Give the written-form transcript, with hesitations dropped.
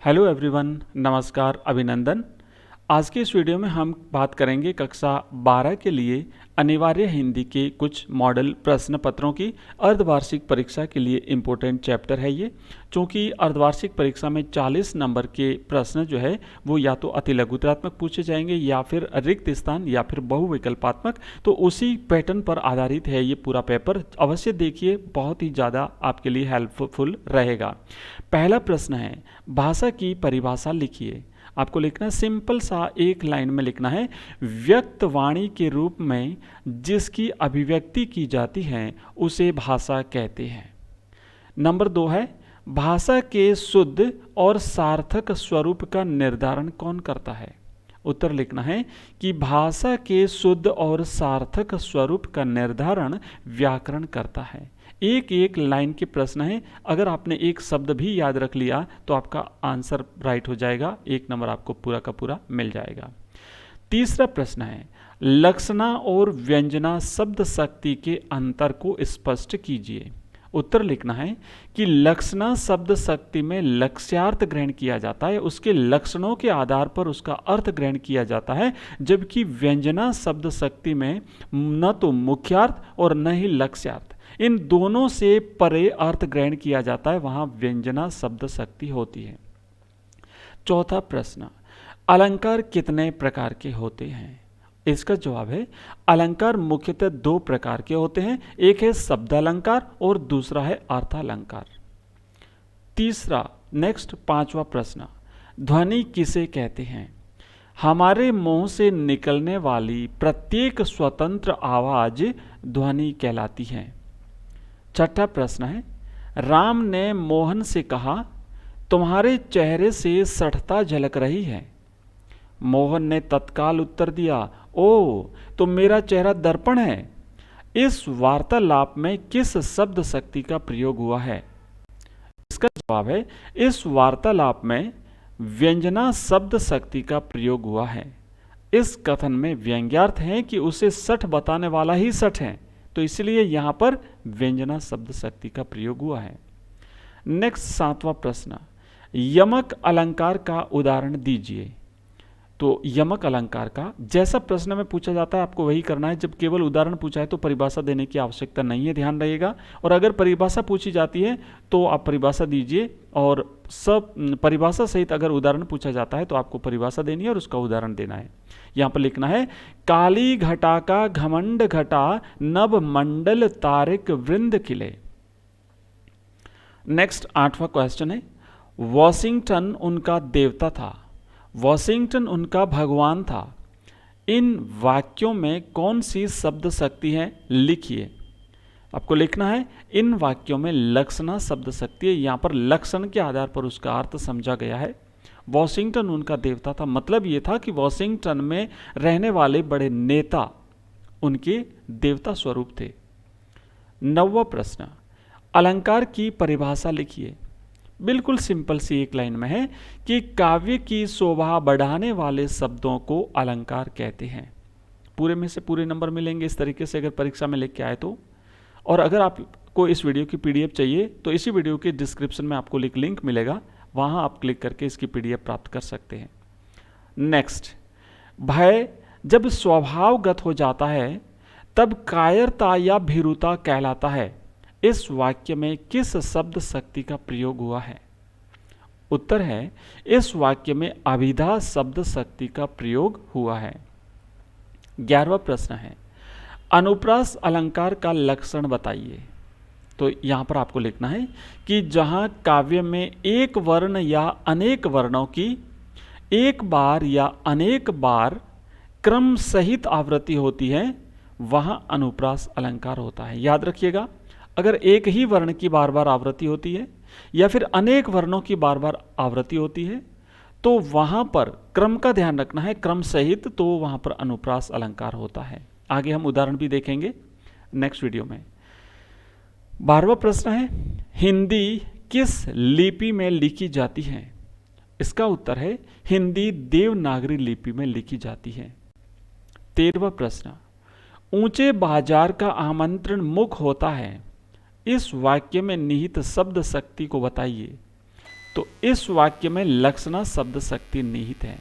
Hello everyone, नमस्कार, अभिनंदन। आज के इस वीडियो में हम बात करेंगे कक्षा 12 के लिए अनिवार्य हिंदी के कुछ मॉडल प्रश्न पत्रों की। अर्धवार्षिक परीक्षा के लिए इम्पोर्टेंट चैप्टर है ये, क्योंकि अर्धवार्षिक परीक्षा में 40 नंबर के प्रश्न जो है वो या तो अतिलघुत्रात्मक पूछे जाएंगे या फिर रिक्त स्थान या फिर बहुविकल्पात्मक। तो उसी पैटर्न पर आधारित है ये पूरा पेपर। अवश्य देखिए, बहुत ही ज़्यादा आपके लिए हेल्पफुल रहेगा। पहला प्रश्न है, भाषा की परिभाषा लिखिए। आपको लिखना है, सिंपल सा एक लाइन में लिखना है, व्यक्त वाणी के रूप में जिसकी अभिव्यक्ति की जाती है उसे भाषा कहते हैं। नंबर 2 है, भाषा के शुद्ध और सार्थक स्वरूप का निर्धारण कौन करता है। उत्तर लिखना है कि भाषा के शुद्ध और सार्थक स्वरूप का निर्धारण व्याकरण करता है। एक एक लाइन के प्रश्न है, अगर आपने एक शब्द भी याद रख लिया तो आपका आंसर राइट हो जाएगा, 1 नंबर आपको पूरा का पूरा मिल जाएगा। तीसरा प्रश्न है, लक्षणा और व्यंजना शब्द शक्ति के अंतर को स्पष्ट कीजिए। उत्तर लिखना है कि लक्षणा शब्द शक्ति में लक्ष्यार्थ ग्रहण किया जाता है, उसके लक्षणों के आधार पर उसका अर्थ ग्रहण किया जाता है, जबकि व्यंजना शब्द शक्ति में न तो मुख्यार्थ और न ही लक्ष्यार्थ, इन दोनों से परे अर्थ ग्रहण किया जाता है, वहां व्यंजना शब्द शक्ति होती है। चौथा प्रश्न, अलंकार कितने प्रकार के होते हैं। इसका जवाब है, अलंकार मुख्यतः 2 प्रकार के होते हैं, एक है शब्दालंकार और दूसरा है अर्थालंकार। तीसरा नेक्स्ट 5वां प्रश्न, ध्वनि किसे कहते हैं। हमारे मुंह से निकलने वाली प्रत्येक स्वतंत्र आवाज ध्वनि कहलाती है। छठा प्रश्न है, राम ने मोहन से कहा, तुम्हारे चेहरे से सठता झलक रही है। मोहन ने तत्काल उत्तर दिया, ओ तो मेरा चेहरा दर्पण है। इस वार्तालाप में किस शब्द शक्ति का प्रयोग हुआ है। इसका जवाब है, इस वार्तालाप में व्यंजना शब्द शक्ति का प्रयोग हुआ है। इस कथन में व्यंग्यार्थ है कि उसे सठ बताने वाला ही सठ है, तो इसलिए यहां पर व्यंजना शब्द शक्ति का प्रयोग हुआ है। नेक्स्ट 7वां प्रश्न, यमक अलंकार का उदाहरण दीजिए। तो यमक अलंकार का जैसा प्रश्न में पूछा जाता है आपको वही करना है। जब केवल उदाहरण पूछा है तो परिभाषा देने की आवश्यकता नहीं है, ध्यान रहेगा। और अगर परिभाषा पूछी जाती है तो आप परिभाषा दीजिए, और सब परिभाषा सहित अगर उदाहरण पूछा जाता है तो आपको परिभाषा देनी है और उसका उदाहरण देना है। यहां पर लिखना है, काली घटा का घमंड घटा, नभ मंडल तारिक वृंद खिले। नेक्स्ट 8वां क्वेश्चन है, वॉशिंगटन उनका देवता था, वॉशिंगटन उनका भगवान था। इन वाक्यों में कौन सी शब्द शक्ति है, लिखिए। आपको लिखना है, इन वाक्यों में लक्षणा शब्द शक्ति है। यहां पर लक्षण के आधार पर उसका अर्थ समझा गया है। वॉशिंगटन उनका देवता था, मतलब यह था कि वॉशिंगटन में रहने वाले बड़े नेता उनके देवता स्वरूप थे। 9वां प्रश्न, अलंकार की परिभाषा लिखिए। बिल्कुल सिंपल सी एक लाइन में है कि काव्य की शोभा बढ़ाने वाले शब्दों को अलंकार कहते हैं। पूरे में से पूरे नंबर मिलेंगे इस तरीके से अगर परीक्षा में लेके आए तो। और अगर आपको इस वीडियो की पीडीएफ चाहिए तो इसी वीडियो के डिस्क्रिप्शन में आपको लिंक मिलेगा, वहां आप क्लिक करके इसकी पीडीएफ प्राप्त कर सकते हैं। नेक्स्ट, भय जब स्वभावगत हो जाता है तब कायरता या भीरुता कहलाता है। इस वाक्य में किस शब्द शक्ति का प्रयोग हुआ है। उत्तर है, इस वाक्य में अभिधा शब्द शक्ति का प्रयोग हुआ है। 11वां प्रश्न है, अनुप्रास अलंकार का लक्षण बताइए। तो यहां पर आपको लिखना है कि जहां काव्य में एक वर्ण या अनेक वर्णों की एक बार या अनेक बार क्रम सहित आवृत्ति होती है वहां अनुप्रास अलंकार होता है। याद रखिएगा, अगर एक ही वर्ण की बार बार आवृत्ति होती है या फिर अनेक वर्णों की बार बार आवृत्ति होती है तो वहां पर क्रम का ध्यान रखना है, क्रम सहित, तो वहां पर अनुप्रास अलंकार होता है। आगे हम उदाहरण भी देखेंगे नेक्स्ट वीडियो में। 12वां प्रश्न है, हिंदी किस लिपि में लिखी जाती है। इसका उत्तर है, हिंदी देवनागरी लिपि में लिखी जाती है। 13वां प्रश्न, ऊंचे बाजार का आमंत्रण मुख होता है। इस वाक्य में निहित शब्द शक्ति को बताइए। तो इस वाक्य में लक्षणा शब्द शक्ति निहित है।